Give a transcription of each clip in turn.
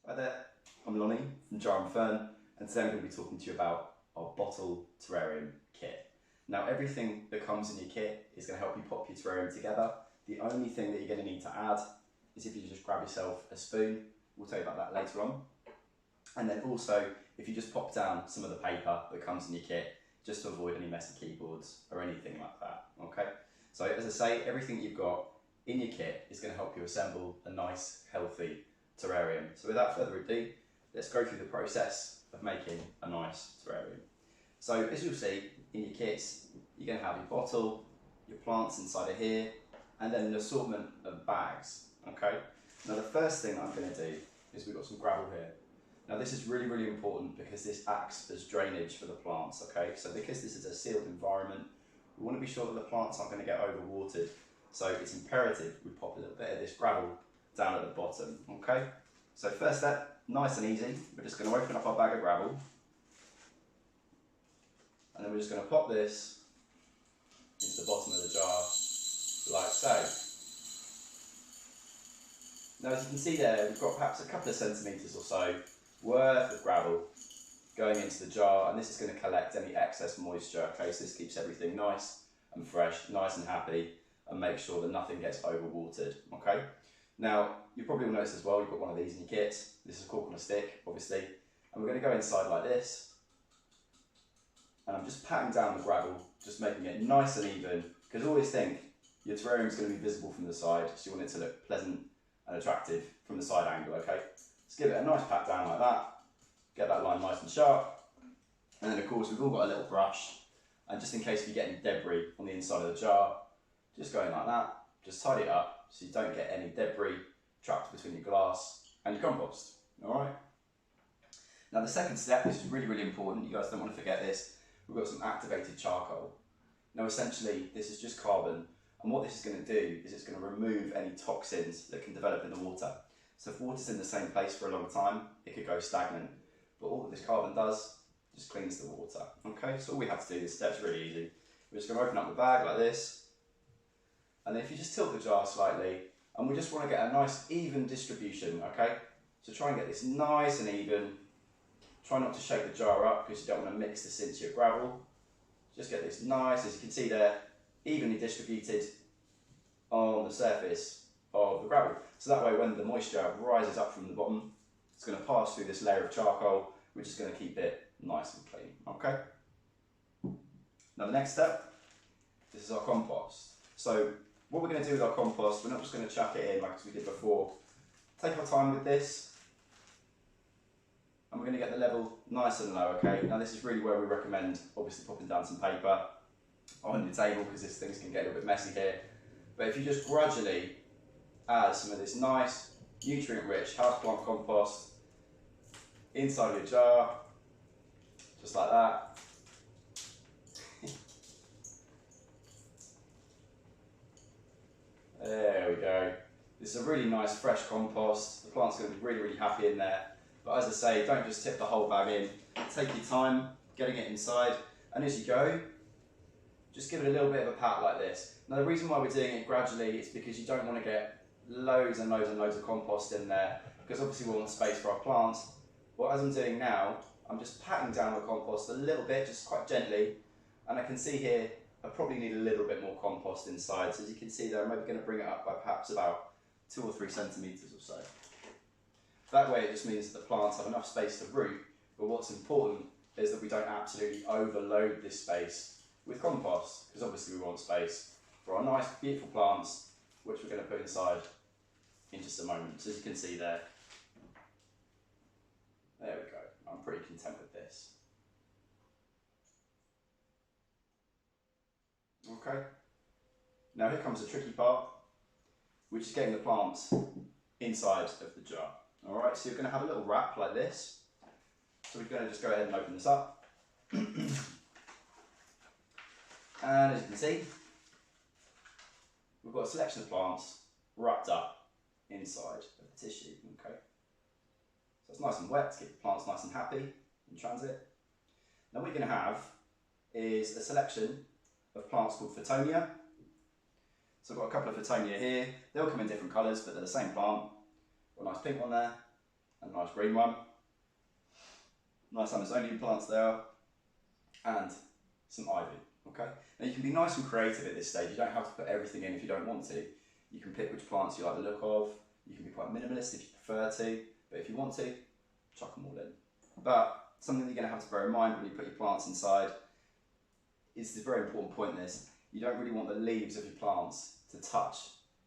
Hi there, I'm Lonnie from Jar and Fern, and today I'm going to be talking to you about our bottle terrarium kit. Now everything that comes in your kit is going to help you pop your terrarium together. The only thing that you're going to need to add is if you just grab yourself a spoon. We'll tell you about that later on. And then also, if you just pop down some of the paper that comes in your kit, just to avoid any messy keyboards or anything like that, okay? So as I say, everything you've got in your kit is going to help you assemble a nice, healthy terrarium. So without further ado, let's go through the process of making a nice terrarium. So as you'll see in your kits, you're going to have your bottle, your plants inside of here, and then an assortment of bags, okay? Now the first thing I'm going to do is we've got some gravel here. Now this is really, really important because this acts as drainage for the plants, okay? So because this is a sealed environment, we want to be sure that the plants aren't going to get overwatered. So it's imperative we pop a little bit of this gravel down at the bottom, okay? So first step, nice and easy. We're just going to open up our bag of gravel. And then we're just going to pop this into the bottom of the jar, like so. Now as you can see there, we've got perhaps a couple of centimetres or so worth of gravel going into the jar, and this is going to collect any excess moisture, okay? So this keeps everything nice and fresh, nice and happy, and make sure that nothing gets overwatered, okay? Now, you probably will notice as well, you've got one of these in your kit. This is a cork on a stick, obviously, and we're going to go inside like this, and I'm just patting down the gravel, just making it nice and even, because always think your terrarium is going to be visible from the side, so you want it to look pleasant and attractive from the side angle, okay? Just give it a nice pat down like that, get that line nice and sharp, and then of course we've all got a little brush, and just in case you get any debris on the inside of the jar, just going like that, just tidy it up so you don't get any debris trapped between your glass and your compost, alright? Now the second step, this is really, really important, you guys don't want to forget this, we've got some activated charcoal. Now essentially this is just carbon, and what this is going to do is it's going to remove any toxins that can develop in the water. So if water's in the same place for a long time, it could go stagnant, but all that this carbon does, just cleans the water, okay? So all we have to do, this step's really easy, we're just going to open up the bag like this, and then if you just tilt the jar slightly, and we just want to get a nice even distribution, okay? So try and get this nice and even. Try not to shake the jar up because you don't want to mix this into your gravel. Just get this nice, as you can see there, evenly distributed on the surface of the gravel. So that way when the moisture rises up from the bottom, it's going to pass through this layer of charcoal, which is going to keep it nice and clean, okay? Now the next step, this is our compost. So what we're going to do with our compost, we're not just going to chuck it in like we did before. Take our time with this, and we're going to get the level nice and low, okay? Now this is really where we recommend obviously popping down some paper on your table because this things can get a little bit messy here. But if you just gradually add some of this nice, nutrient-rich houseplant compost inside of your jar, just like that. There we go. This is a really nice fresh compost. The plant's going to be really, really happy in there. But as I say, don't just tip the whole bag in. Take your time getting it inside. And as you go, just give it a little bit of a pat like this. Now the reason why we're doing it gradually is because you don't want to get loads and loads and loads of compost in there, because obviously we want space for our plants. Well, as I'm doing now, I'm just patting down the compost a little bit, just quite gently. And I can see here, I probably need a little bit more compost inside. So as you can see there, I'm maybe going to bring it up by perhaps about 2 or 3 centimetres or so. That way it just means that the plants have enough space to root, but what's important is that we don't absolutely overload this space with compost, because obviously we want space for our nice, beautiful plants, which we're going to put inside in just a moment. So as you can see there, there we go. I'm pretty content with this. Okay, now here comes the tricky part, which is getting the plants inside of the jar. Alright, so you're going to have a little wrap like this. So we're going to just go ahead and open this up. And as you can see, we've got a selection of plants wrapped up inside of the tissue. Okay, so it's nice and wet to keep the plants nice and happy in transit. Now what you're going to have is a selection of plants called Photonia. So I've got a couple of Photonia here. They'll come in different colours, but they're the same plant. Got a nice pink one there, a nice green one. Nice Amazonian plants there, and some ivy, okay? Now you can be nice and creative at this stage. You don't have to put everything in if you don't want to. You can pick which plants you like the look of. You can be quite minimalist if you prefer to, but if you want to, chuck them all in. But something that you're going to have to bear in mind when you put your plants inside is the very important point in this. You don't really want the leaves of your plants to touch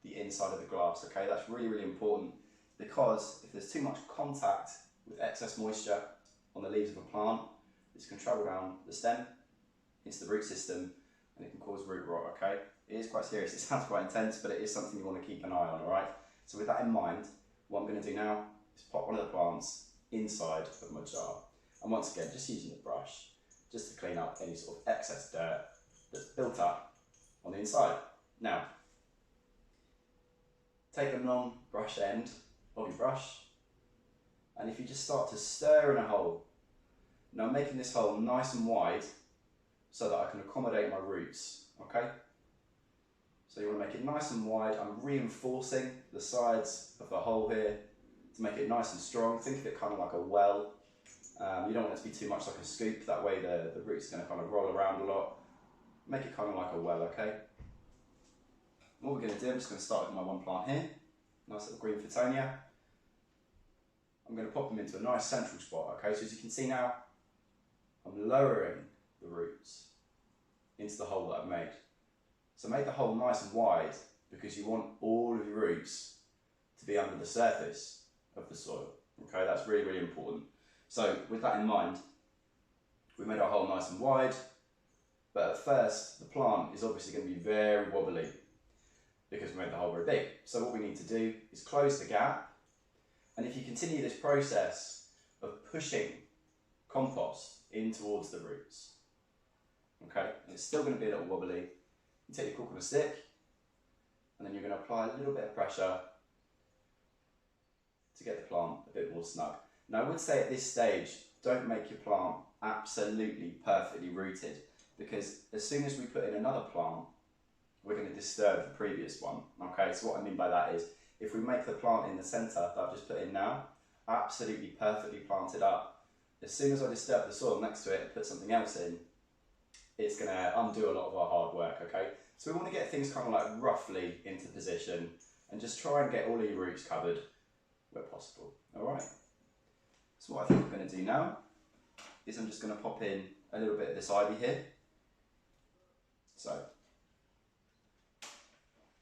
the inside of the glass, okay? That's really, really important, because if there's too much contact with excess moisture on the leaves of a plant, this can travel down the stem into the root system and it can cause root rot, okay? It is quite serious, it sounds quite intense, but it is something you want to keep an eye on, alright? So with that in mind, what I'm going to do now is pop one of the plants inside of my jar. And once again, just using the brush, just to clean up any sort of excess dirt that's built up on the inside. Now, take the non-brush end of your brush, and if you just start to stir in a hole. Now I'm making this hole nice and wide so that I can accommodate my roots, okay? So you want to make it nice and wide. I'm reinforcing the sides of the hole here to make it nice and strong. Think of it kind of like a well. You don't want it to be too much like a scoop, that way the roots are going to kind of roll around a lot. Make it kind of like a well, okay? What we're going to do, I'm just going to start with my one plant here. Nice little green Fittonia. I'm going to pop them into a nice central spot, okay? So as you can see now, I'm lowering the roots into the hole that I've made. So make the hole nice and wide because you want all of your roots to be under the surface of the soil, okay? That's really, really important. So with that in mind, we made our hole nice and wide, but at first the plant is obviously going to be very wobbly because we made the hole very big. So what we need to do is close the gap, and if you continue this process of pushing compost in towards the roots, okay, and it's still going to be a little wobbly, you take your cork on a stick, and then you're going to apply a little bit of pressure to get the plant a bit more snug. Now I would say at this stage, don't make your plant absolutely perfectly rooted, because as soon as we put in another plant, we're going to disturb the previous one, okay? So what I mean by that is, if we make the plant in the centre that I've just put in now, absolutely perfectly planted up, as soon as I disturb the soil next to it and put something else in, it's going to undo a lot of our hard work, okay? So we want to get things kind of like roughly into position and just try and get all of your roots covered where possible, alright? So what I think I'm going to do now is I'm just going to pop in a little bit of this ivy here. So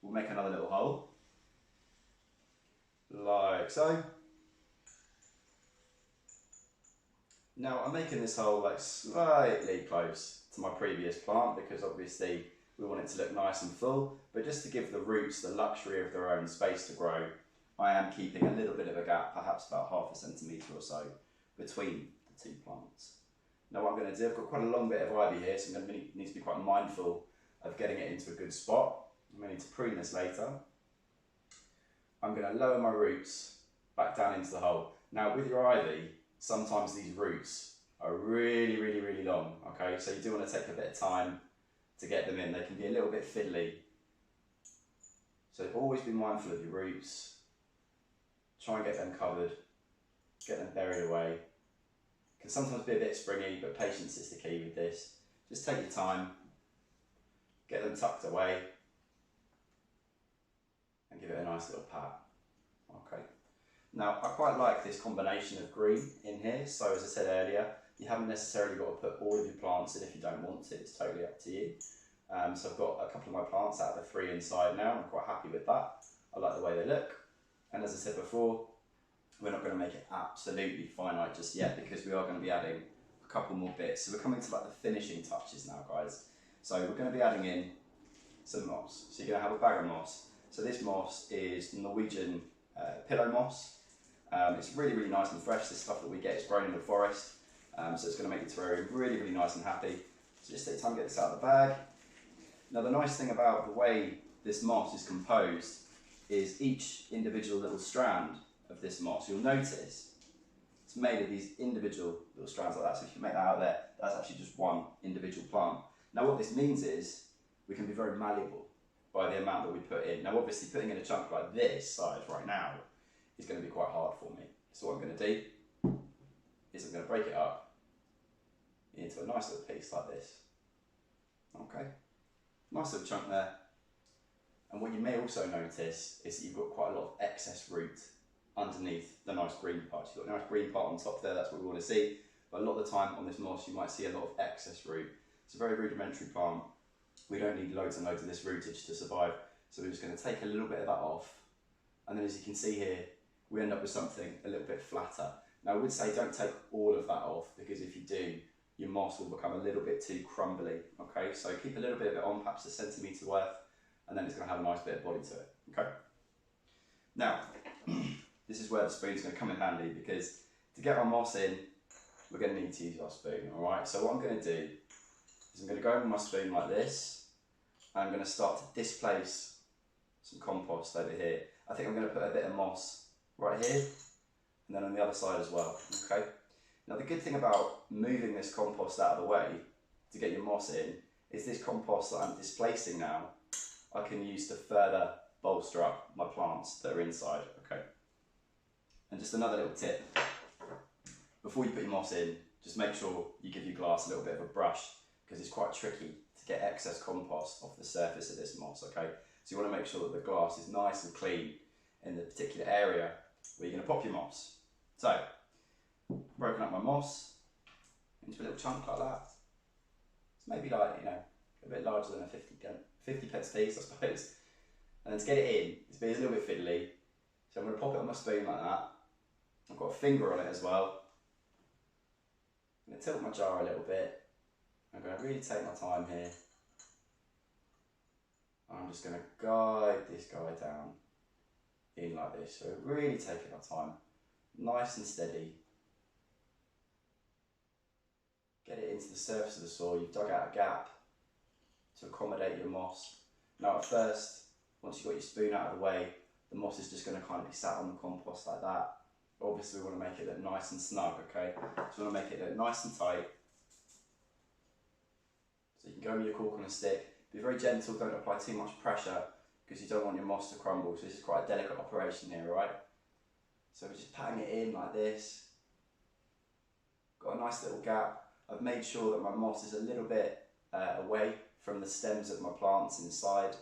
we'll make another little hole, like so. Now I'm making this hole like slightly close to my previous plant because obviously we want it to look nice and full, but just to give the roots the luxury of their own space to grow, I am keeping a little bit of a gap, perhaps about ½ centimetre or so, between the two plants. Now what I'm going to do, I've got quite a long bit of ivy here, so I'm going to need to be quite mindful of getting it into a good spot. I'm going to need to prune this later. I'm going to lower my roots back down into the hole. Now with your ivy, sometimes these roots are really, really, really long, okay? So you do want to take a bit of time to get them in. They can be a little bit fiddly. So always be mindful of your roots. Try and get them covered, get them buried away. Can sometimes be a bit springy, but patience is the key with this. Just take your time, get them tucked away, and give it a nice little pat. Okay. Now, I quite like this combination of green in here, so as I said earlier, you haven't necessarily got to put all of your plants in if you don't want to, it's totally up to you. So I've got a couple of my plants out of the 3 inside now, I'm quite happy with that. I like the way they look, and as I said before, we're not going to make it absolutely finite just yet because we are going to be adding a couple more bits. So we're coming to like the finishing touches now, guys. So we're going to be adding in some moss. So you're going to have a bag of moss. So this moss is Norwegian pillow moss. It's really, really nice and fresh. This stuff that we get is grown in the forest. So it's going to make your terrarium really, really nice and happy. So just take time to get this out of the bag. Now the nice thing about the way this moss is composed is each individual little strand of this moss, you'll notice it's made of these individual little strands like that. So if you make that out there, that's actually just one individual plant. Now what this means is we can be very malleable by the amount that we put in. Now obviously putting in a chunk like this size right now is going to be quite hard for me. So what I'm going to do is I'm going to break it up into a nice little piece like this. Okay, nice little chunk there. And what you may also notice is that you've got quite a lot of excess root underneath the nice green part. You've got a nice green part on top there, that's what we want to see. But a lot of the time on this moss you might see a lot of excess root. It's a very rudimentary plant. We don't need loads and loads of this rootage to survive. So we're just going to take a little bit of that off. And then as you can see here, we end up with something a little bit flatter. Now I would say don't take all of that off, because if you do, your moss will become a little bit too crumbly. Okay, so keep a little bit of it on, perhaps a centimetre worth, and then it's going to have a nice bit of body to it. Okay. Now, this is where the spoon's going to come in handy, because to get our moss in, we're going to need to use our spoon. All right. So what I'm going to do is I'm going to go with my spoon like this, and I'm going to start to displace some compost over here. I think I'm going to put a bit of moss right here, and then on the other side as well. Okay. Now the good thing about moving this compost out of the way to get your moss in is this compost that I'm displacing now, I can use to further bolster up my plants that are inside. Okay. And just another little tip, before you put your moss in, just make sure you give your glass a little bit of a brush, because it's quite tricky to get excess compost off the surface of this moss. Okay. So you want to make sure that the glass is nice and clean in the particular area where you're going to pop your moss. So, broken up my moss into a little chunk like that. It's maybe like, you know, a bit larger than a 50 pence piece, I suppose. And then to get it in, it's a little bit fiddly. So I'm going to pop it on my spoon like that. I've got a finger on it as well. I'm going to tilt my jar a little bit. I'm going to really take my time here. I'm just going to guide this guy down in like this. So really taking our time, nice and steady. Get it into the surface of the soil. You've dug out a gap to accommodate your moss. Now at first, once you've got your spoon out of the way, the moss is just going to kind of be sat on the compost like that. Obviously we want to make it look nice and snug, okay? So we want to make it look nice and tight. So you can go with your cork on a stick. Be very gentle, don't apply too much pressure, because you don't want your moss to crumble. So this is quite a delicate operation here, right? So we're just patting it in like this. Got a nice little gap. I've made sure that my moss is a little bit away from the stems of my plants inside,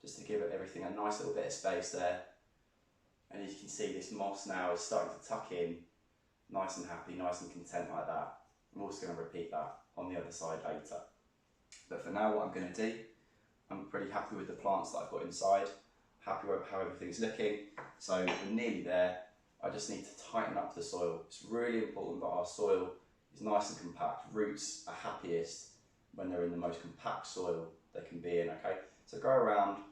just to give everything a nice little bit of space there. And as you can see, this moss now is starting to tuck in, nice and happy, nice and content like that. I'm also going to repeat that on the other side later. But for now, what I'm going to do, I'm pretty happy with the plants that I've got inside, happy with how everything's looking. So we're nearly there. I just need to tighten up the soil. It's really important that our soil is nice and compact. Roots are happiest when they're in the most compact soil they can be in, okay? So go around.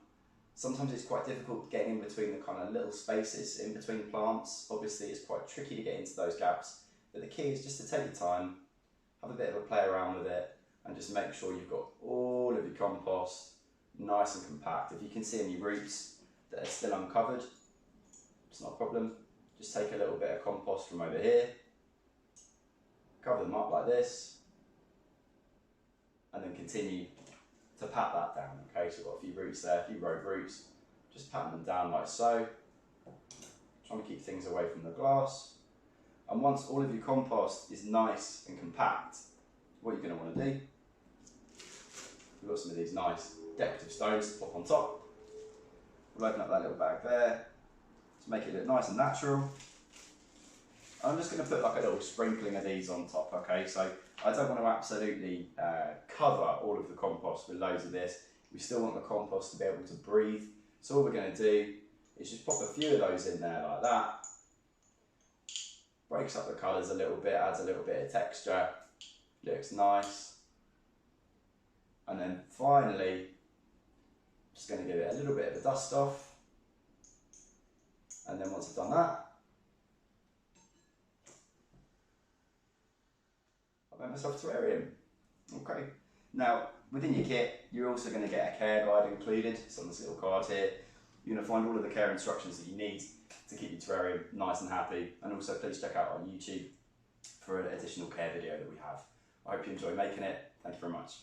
Sometimes it's quite difficult getting in between the kind of little spaces in between plants. Obviously it's quite tricky to get into those gaps, but the key is just to take your time, have a bit of a play around with it, and just make sure you've got all of your compost nice and compact. If you can see any roots that are still uncovered, it's not a problem. Just take a little bit of compost from over here, cover them up like this, and then continue to pat that down. Okay, so we've got a few roots there, a few rogue roots, just patting them down like so, trying to keep things away from the glass. And once all of your compost is nice and compact, what you're going to want to do, we've got some of these nice decorative stones to pop on top. We'll open up that little bag there to make it look nice and natural. I'm just going to put like a little sprinkling of these on top, okay? So I don't want to absolutely cover all of the compost with loads of this. We still want the compost to be able to breathe. So all we're going to do is just pop a few of those in there like that. Breaks up the colours a little bit, adds a little bit of texture. Looks nice. And then finally, just going to give it a little bit of a dust off. And then once I've done that, I've made myself a terrarium. Okay. Now, within your kit, you're also going to get a care guide included. It's on this little card here. You're going to find all of the care instructions that you need to keep your terrarium nice and happy. And also please check out our YouTube for an additional care video that we have. I hope you enjoy making it. Thank you very much.